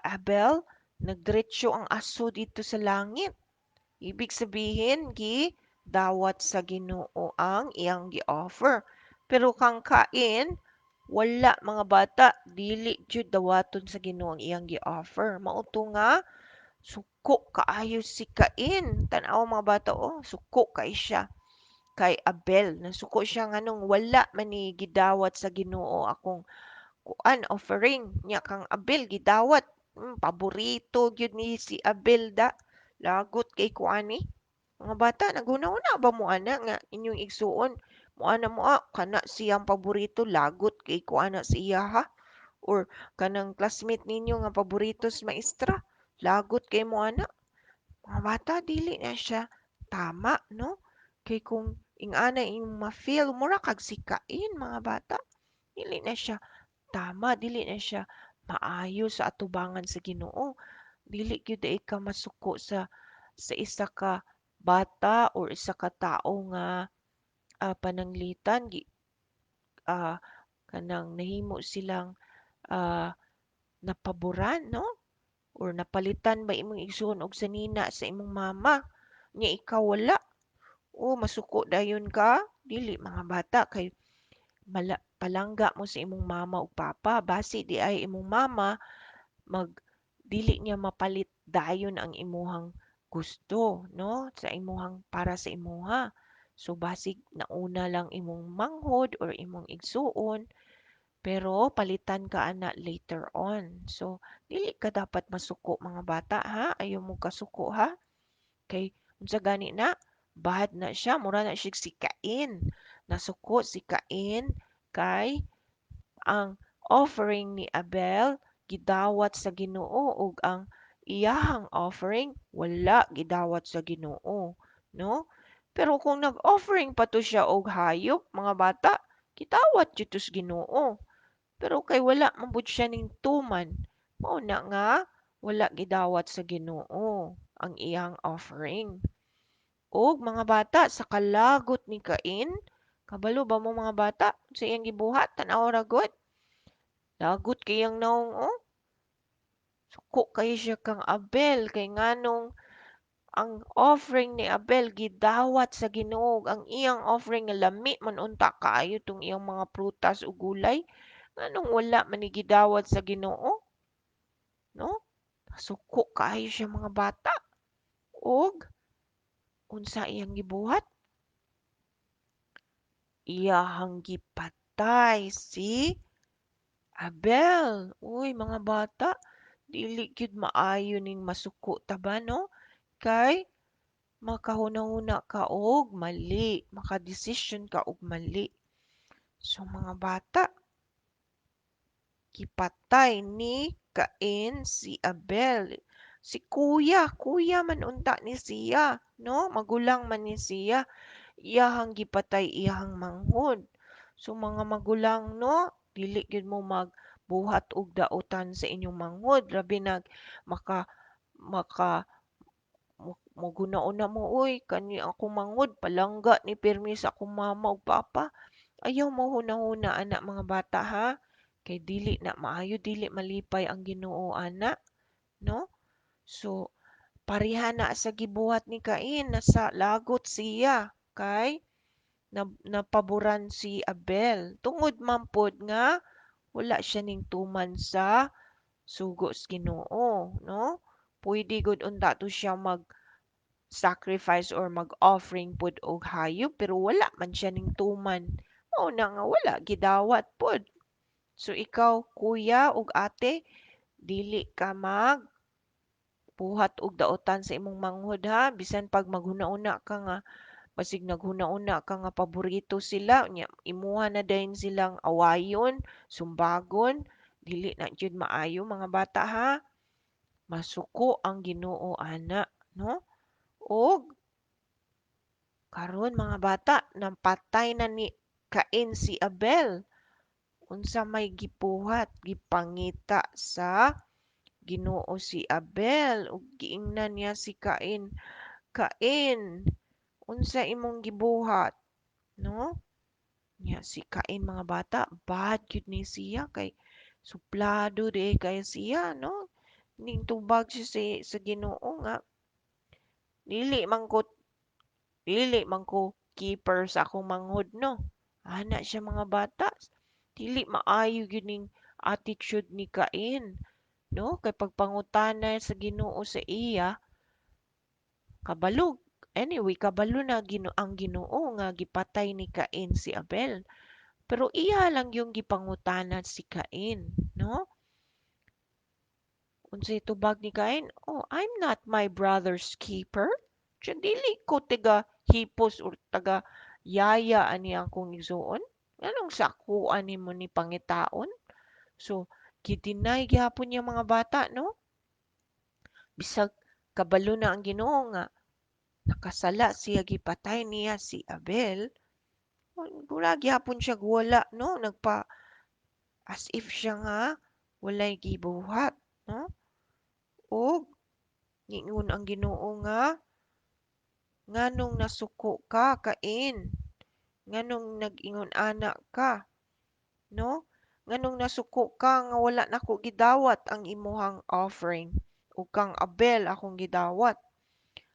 Abel nagdiretso ang aso dito sa langit. Ibig sabihin, dawat sa Ginoo ang iyang gi-offer. Pero kang Cain, wala mga bata, dili jud dawaton sa Ginoo ang iyang gi-offer. Mao nga suko kaayo si Cain. Tan-aw mga bata, oh, suko kay siya kay Abel. Nasuko siya nganong wala man ni gidawat sa Ginoo akong kuan offering nya kang Abel gidawat. Paborito gyud ni si Abel da. Lagot kay kuani. Mga bata, naguna-una ba mo ana nga inyong igsuon? Mo ana mo kana siyang paborito lagot kay ko ana siya ha? Or kanang classmate ninyo nga paborito sa maestra, lagot kay mo ana? Mga bata, dili na siya tama, no? Kay kung ing-ana imong ma-feel mura kag sikain mga bata, dili na siya tama, dili na siya maayo sa atubangan sa Ginoo. Dili gyud ay ka masuko sa isa ka bata or isa ka tao nga pananglitan ah, kanang nahimo silang ah, napaboran, no? Or napalitan ba imong igsoon og sanina sa imong mama nya ikaw wala o masuko dayon ka dili mga bata kay palangga mo sa imong mama ug papa basi di ay imong mama mag dili niya mapalit dayon ang imuhang gusto, no? Sa imuhang para sa imuha. So basig nauna lang imong manghod or imong igsuon pero palitan ka ana later on. So dili ka dapat masuko mga bata ha. Ayaw mo kasuko ha. Kay unsa gani na bad na siya mura na siya si Cain. Nasuko si Cain kay ang offering ni Abel gidawat sa Ginoo ug ang iyahang offering wala gidawat sa Ginoo, no? Pero kung nag-offering pa to siya og hayop, mga bata, gidawat jud to sa Ginoo. Pero kay wala man pud siya ning tuman, mao na nga wala gidawat sa Ginoo ang iyang offering. Og mga bata, sa kalagot ni Cain, Kabalo ba mo mga bata? Sa iyang gibuhat, tanaw ra gud. Lagot kayang naong, oh. Suko kayo siya kang Abel, kay nganong ang offering ni Abel gidawat sa Ginoo, ang iyang offering nga lami man unta kaayo tong iyang mga prutas ug gulay. Nganong wala man ni gidawat sa Ginoo, no? Suko kaayo siya mga bata. Og unsa iyang gibuhat? Iyahang gipatay si Abel. Uy, mga bata, dili gyud maayo ning masuko ta ba, no? Kay makahuna-huna ka og mali, makadesisyon ka og mali. So mga bata, gipatay ni Cain si Abel. Si kuya man unta ni siya, no? Magulang man ni siya. Iyahang gipatay iyahang manghod. So mga magulang, no? Dili gyud mo magbuhat og daotan sa inyong manghod. Labi nag maka maka maguna-una mo, uy, kani ako manghod, palangga ni pirmi sa akong mama ug papa. Ayaw mo huna-huna ana mga bata ha. Kay dili na maayo, dili malipay ang Ginoo ana, no? So pareha na sa gibuhat ni Cain, nasa lagot siya kay napaboran si Abel. Tungod man pod nga wala siya ning tuman sa sugo sa Ginoo, no? Pwede gud unta to siya mag-sacrifice or mag-offering pod og hayop pero wala man siya ning tuman. Mao na nga wala gidawat pod. So ikaw kuya ug ate, dili ka buhat og daotan sa imong manghod ha, bisan pag maghuna-una ka nga basig naghuna-una ka nga paborito sila nya imuha na dayon silang awayon, sumbagon, dili na jud maayo mga bata ha. Masuko ang Ginoo ana, no? Og karon mga bata, napatay na ni Cain si Abel. Unsa may gipuhat, gipangita sa Ginoo si Abel ug giingnan niya si Cain. Cain, unsa imong gibuhat, no? Nya si Cain mga bata, bad gyud ni siya kay suplado di kay siya, no? Ning tubag siya sa Ginoo nga dili man ko dili man ko keeper sa akong manghod, no? Ana siya mga bata. Dili maayo gyud ning attitude ni Cain, no? Kay pagpangutana sa Ginoo sa iya, kabalog. Anyway, kabalo na ang Ginoo nga gipatay ni Cain si Abel. Pero iya lang yung gipangutanan si Cain, no? Unsay tubag ni Cain? Oh, I'm not my brother's keeper. Siya dili ko taga hipos or taga yaya ani akong igsuon. Anong sakuan nimo ni pangitaon? So, gidinay gyapon niya mga bata, no? Bisag kabalo na ang Ginoo nga nakasala siya gipatay niya si Abel. Mura gyapon siya wala, no? Nagpa as if siya nga walay gibuhat, no? O niingon ang Ginoo nga nganong nasuko ka Cain? Nganong nag-ingon ana ka, no? Nganong nasuko ka nga wala nako gidawat ang imuhang offering ug kang Abel akong gidawat.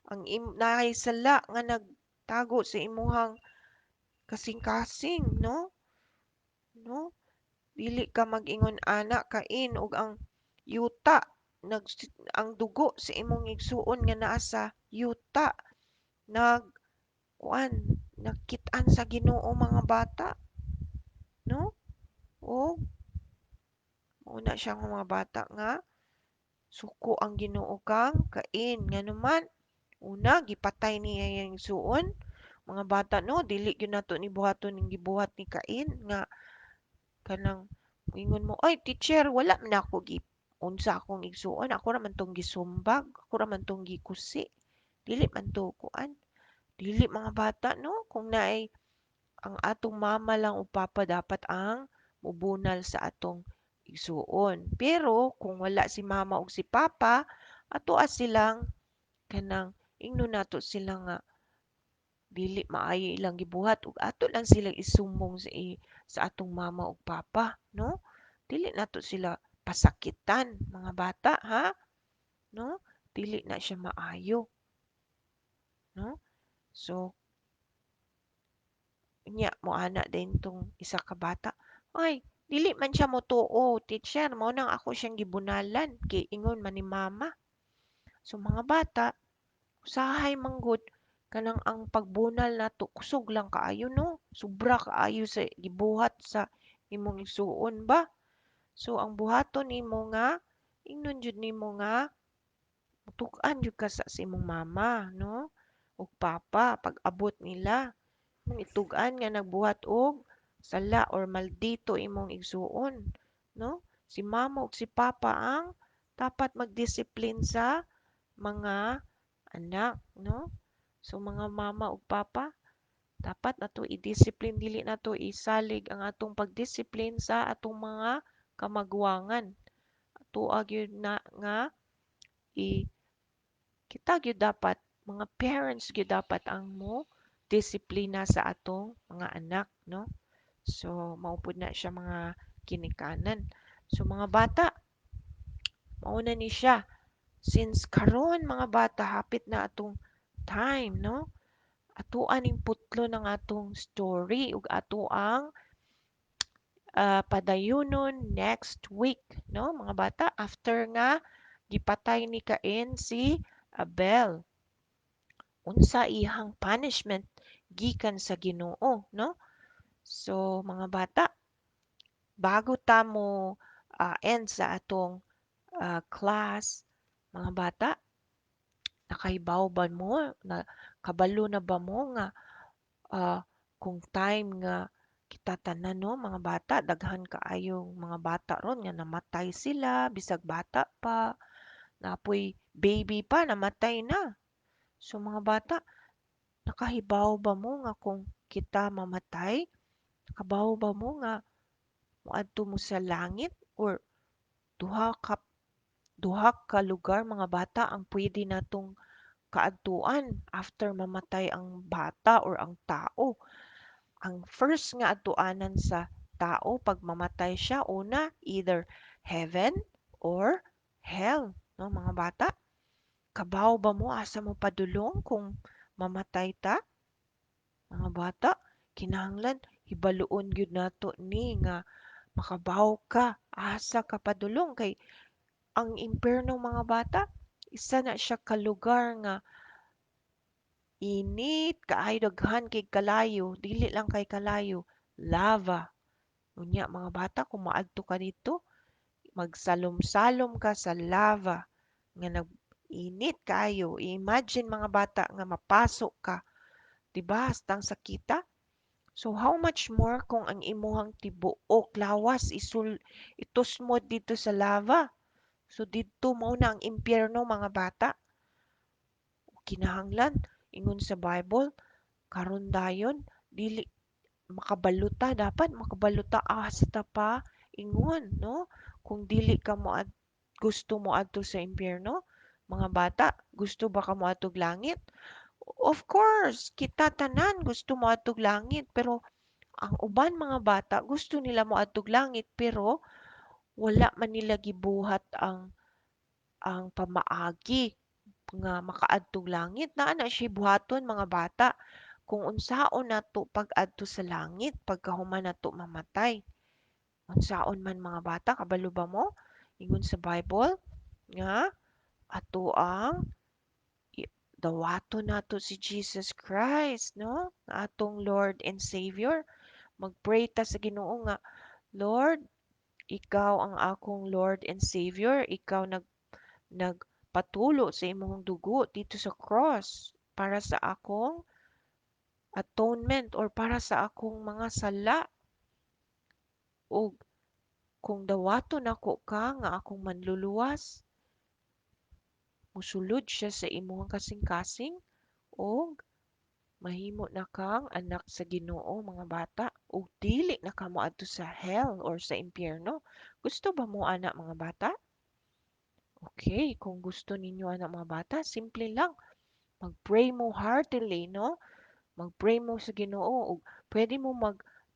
Ang naay sala nga nagtago sa imuhang kasing-kasing, no? No? Dili ka mag-ingon ana Cain ug ang yuta nag ang dugo sa imong igsuon nga naa sa yuta nag kuan nakit-an sa Ginoo mga bata, no? O una siya nga mga bata nga suko ang Ginoo kang Cain nganuman una gipatay niya yang igsuon mga bata, no? Dili gyud nato ni buhaton ning gibuhat ni Cain nga kanang ingon mo, "Ay teacher, wala man ako unsa akong igsuon, ako ra man 'tong gisumbag, ako ra man 'tong gikusi." Dili man to kuan. Dili mga bata, no? Kung naay ang atong mama lang o papa dapat ang mubunal sa atong igsuon. Pero kung wala si mama o si papa, ato silang kanang ingnon nato sila nga dili maayo ilang gibuhat ug ato lang sila isumbong sa atong mama ug papa, no? Dili nato sila pasakitan mga bata, ha? No? Dili na siya maayo, no? So, nya mo ana din tong isa ka bata. Ay, dili man siya motuo, teacher, mao nang ako siyang gibunalan kay ingon man ni mama. So mga bata, usahay manggod kanang ang pagbunal nato kusog lang kaayo no. Sobra kaayo sa gibuhat sa imong igsuon ba? So ang buhaton nimo nga ingnon jud nimo nga tuk-an jud ka sa imong mama no ug papa pag abot nila mong itug-an nga nagbuhat og sala or maldito imong igsuon no. Si mama ug si papa ang dapat magdisiplin sa mga anak no. So mga mama ug papa dapat nato i-discipline dili nato isalig ang atong pagdisiplin sa atong mga kamagwangan. Tuwa gyud na nga i kita gyud dapat mga parents gyud dapat ang mo disiplina sa atong mga anak no. So mao pud na siya mga ginikanan. So mga bata, mao na ni siya. Since karon mga bata hapit na atong time no. Atoan ning putlo ng atong story ug ato ang padayunon next week no mga bata after nga gipatay ni Cain si Abel. Unsa ihang punishment gikan sa Ginoo no. So mga bata, bago ta mo end sa atong class, mga bata, nakahibaw ba mo na kabalo na ba mo nga ah, kung time nga kita tanan no mga bata daghan kaayong mga bata ron nga namatay sila bisag bata pa, napoy baby pa namatay na. So mga bata, nakahibaw ba mo nga kung kita mamatay, nakabaw ba mo nga moadto mo sa langit or duha ka duha ka lugar mga bata ang pwede natong kaadtuan after mamatay ang bata or ang tao. Ang first nga adtuanan sa tao pag mamatay siya, una, either heaven or hell. No, mga bata? Kabaw ba mo asa mo padulong kung mamatay ta? Mga bata, kinahanglan hibaluon gyud nato ni nga makabaw ka asa ka padulong kay ang impyerno mga bata isa na siya ka lugar nga init kaayo daghan kay kalayo dili lang kay kalayo lava. Unya mga bata kung maadto ka dito magsalom-salom ka sa lava nga nag-init kaayo. Imagine mga bata nga mapasok ka, 'di ba? Hastang sakita. So how much more kung ang imuhang tibuok lawas itusmod dito sa lava. So didto mao na ang impyerno mga bata. Kinahanglan ingon sa Bible karon dayon dili makabaluta dapat makabaluta asa ta pa ingon no kung dili ka mo gusto mo adto sa impyerno mga bata gusto ba ka mo adtog langit. Of course kita tanan gusto mo adtog langit pero ang uban mga bata gusto nila mo adtog langit pero wala man nila gibuhat ang pamaagi nga makaadtog langit naa na siya buhaton mga bata kung unsaon nato pag-adto sa langit pagkahuman nato mamatay. Unsaon man mga bata kabalo ba mo? Ingon sa Bible nga ato ang dawaton nato si Jesus Christ no nga atong Lord and Savior. Magpray ta sa Ginoo nga Lord, ikaw ang akong Lord and Savior. Ikaw nagpatulo sa imong dugo dito sa cross para sa akong atonement or para sa akong mga sala. O kung dawaton nako ka nga akong manluluwas, musulod siya sa imong kasing-kasing o mahimo na kang anak sa Ginoo mga bata ug dili na ka moadto sa hell or sa impyerno. Gusto ba mo ana mga bata? Okay, kung gusto ninyo ana mga bata, simple lang. Mag-pray mo heartily, no? Mag-pray mo sa Ginoo ug pwede mo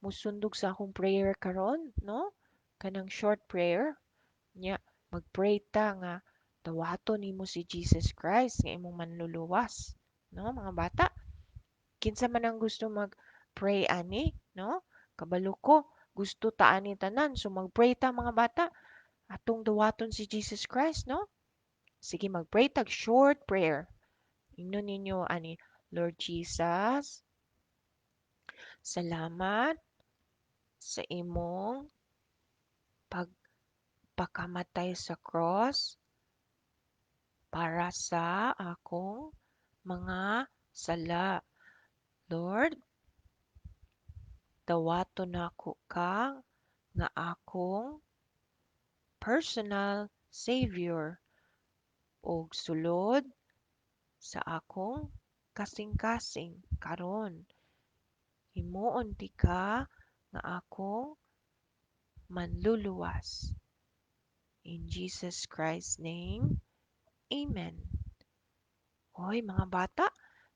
musundog sa akong prayer karon, no? Kanang short prayer nya mag-pray ta nga dawaton nimo si Jesus Christ nga imong manluluwas, no, mga bata? Kinsa man ang gusto mag-pray ani, no? Kabalo ko, gusto ta ani tanan. So mag-pray ta mga bata. Atong dawaton si Jesus Christ, no? Sige, mag-pray tag short prayer. Ingnon ninyo ani, Lord Jesus, salamat sa imong pagpakamatay sa cross para sa akong mga sala. Lord, dawaton nako ka nga akong personal savior ug sulod sa akong kasing-kasing karon. Himuon ti ka nga akong manluluwas. In Jesus Christ's name, Amen. Hoy mga bata,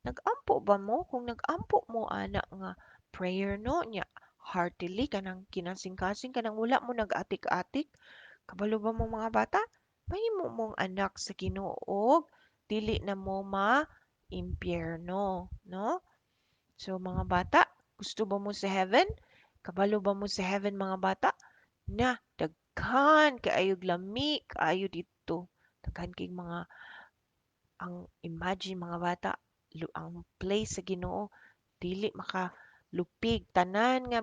nag-ampo ba mo? Kung nag-ampo mo ana nga prayer no nya heartily kanang kinasing-kasing kanang wala mo nag-atik-atik, kabalo ba mo mga bata? Mahimo mong anak sa Ginoo, dili na mo ma-impyerno, no? So mga bata, gusto ba mo sa heaven? Kabalo ba mo sa heaven mga bata? Na daghan kaayog lami, kaayo dito. Daghan kay mga ang imagine mga bata, ang place sa Ginoo dili makalupig tanan nga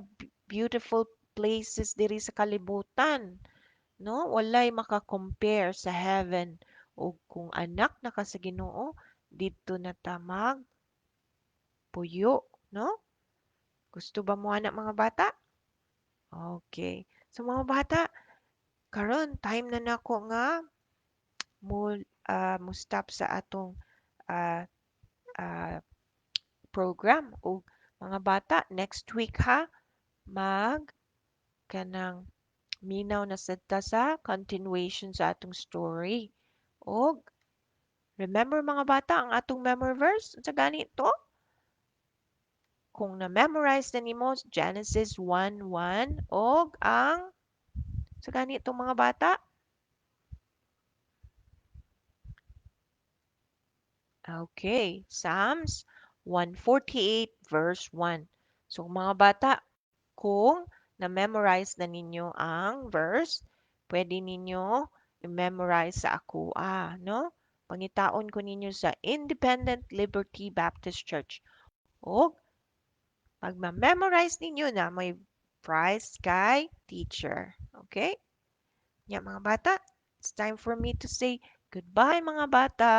beautiful places diri sa kalibutan, no? Walay maka-compare sa heaven. O kung anak na ka sa Ginoo, dito na ta puyo, no? Gusto ba mo anak mga bata? Okay. So mga bata, karon time na nako nga mo mo stop sa atong ah, ah, program o mga bata next week ha mag kanang minaw na sad ta sa continuation sa atong story. Og remember mga bata ang atong memory verse sa ganito kung na-memorize na nimo Genesis 1:1 og ang sa ganito mga bata. Okay, Psalms 148 verse 1. So mga bata, kung na-memorize na ninyo ang verse, pwede ninyo i-memorize sa akua, no? Pangitaon ko ninyo sa Independent Liberty Baptist Church. O pag ma-memorize ninyo na may prize kay teacher. Okay? Yan mga bata, it's time for me to say goodbye mga bata.